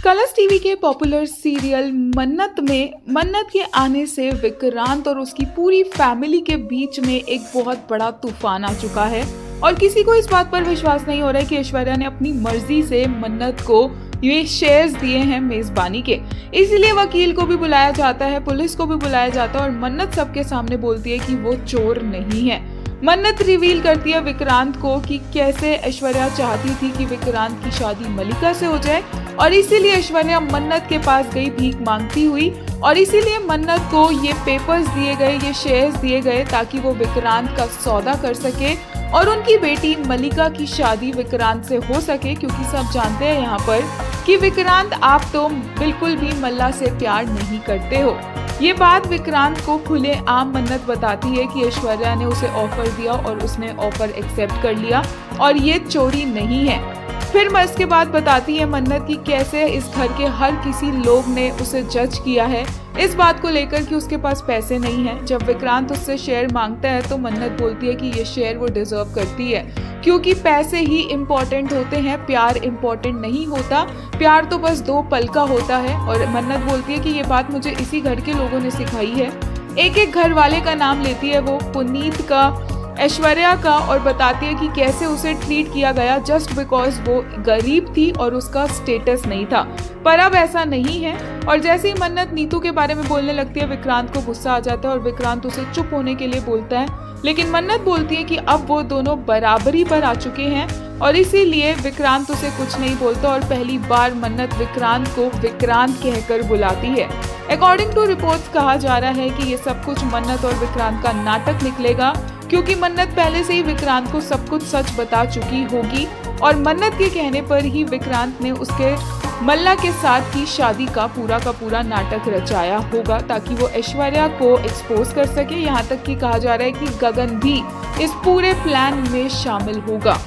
Colors TV के popular serial मन्नत में मन्नत के आने से विक्रांत और उसकी पूरी फैमिली के बीच में एक बहुत बड़ा तूफान आ चुका है और किसी को इस बात पर विश्वास नहीं हो रहा है कि ऐश्वर्या ने अपनी मर्जी से मन्नत को ये शेयर्स दिए हैं मेजबानी के। इसलिए वकील को भी बुलाया जाता है, पुलिस को भी बुलाया जाता है और मन्नत सबके सामने बोलती है कि वो चोर नहीं है। मन्नत रिवील करती है विक्रांत को कि कैसे ऐश्वर्या चाहती थी कि विक्रांत की शादी मलिका से हो जाए और इसीलिए ऐश्वर्या मन्नत के पास गई भीख मांगती हुई और इसीलिए मन्नत को ये पेपर्स दिए गए, ये शेयर्स दिए गए ताकि वो विक्रांत का सौदा कर सके और उनकी बेटी मलिका की शादी विक्रांत से हो सके। क्योंकि सब जानते हैं यहाँ पर कि विक्रांत आप तो बिल्कुल भी मल्ला से प्यार नहीं करते हो। ये बात विक्रांत को खुले आम मन्नत बताती है कि ऐश्वर्या ने उसे ऑफर दिया और उसने ऑफर एक्सेप्ट कर लिया और ये चोरी नहीं है। फिर मैं इसके बाद बताती है मन्नत कि कैसे इस घर के हर किसी लोग ने उसे जज किया है इस बात को लेकर कि उसके पास पैसे नहीं है। जब विक्रांत उससे शेयर मांगता है तो मन्नत बोलती है कि ये शेयर वो डिजर्व करती है क्योंकि पैसे ही इम्पोर्टेंट होते हैं, प्यार इम्पोर्टेंट नहीं होता। प्यार तो बस 2 पल का होता है। और मन्नत बोलती है कि ये बात मुझे इसी घर के लोगों ने सिखाई है। एक एक घर वाले का नाम लेती है वो, पुनीत का, ऐश्वर्या का, और बताती है कि कैसे उसे ट्रीट किया गया जस्ट बिकॉज वो गरीब थी और उसका स्टेटस नहीं था। पर अब ऐसा नहीं है। और जैसे ही मन्नत नीतू के बारे में बोलने लगती है विक्रांत को गुस्सा आ जाता है और विक्रांत उसे चुप होने के लिए बोलता है, लेकिन मन्नत बोलती है कि अब वो दोनों बराबरी पर आ चुके हैं और इसीलिए विक्रांत उसे कुछ नहीं बोलता और पहली बार मन्नत विक्रांत को विक्रांत कहकर बुलाती है। अकॉर्डिंग टू रिपोर्ट्स कहा जा रहा है कि ये सब कुछ मन्नत और विक्रांत का नाटक निकलेगा क्योंकि मन्नत पहले से ही विक्रांत को सब कुछ सच बता चुकी होगी और मन्नत के कहने पर ही विक्रांत ने उसके मल्ला के साथ की शादी का पूरा नाटक रचाया होगा ताकि वो ऐश्वर्या को एक्सपोज कर सके। यहाँ तक कि कहा जा रहा है कि गगन भी इस पूरे प्लान में शामिल होगा।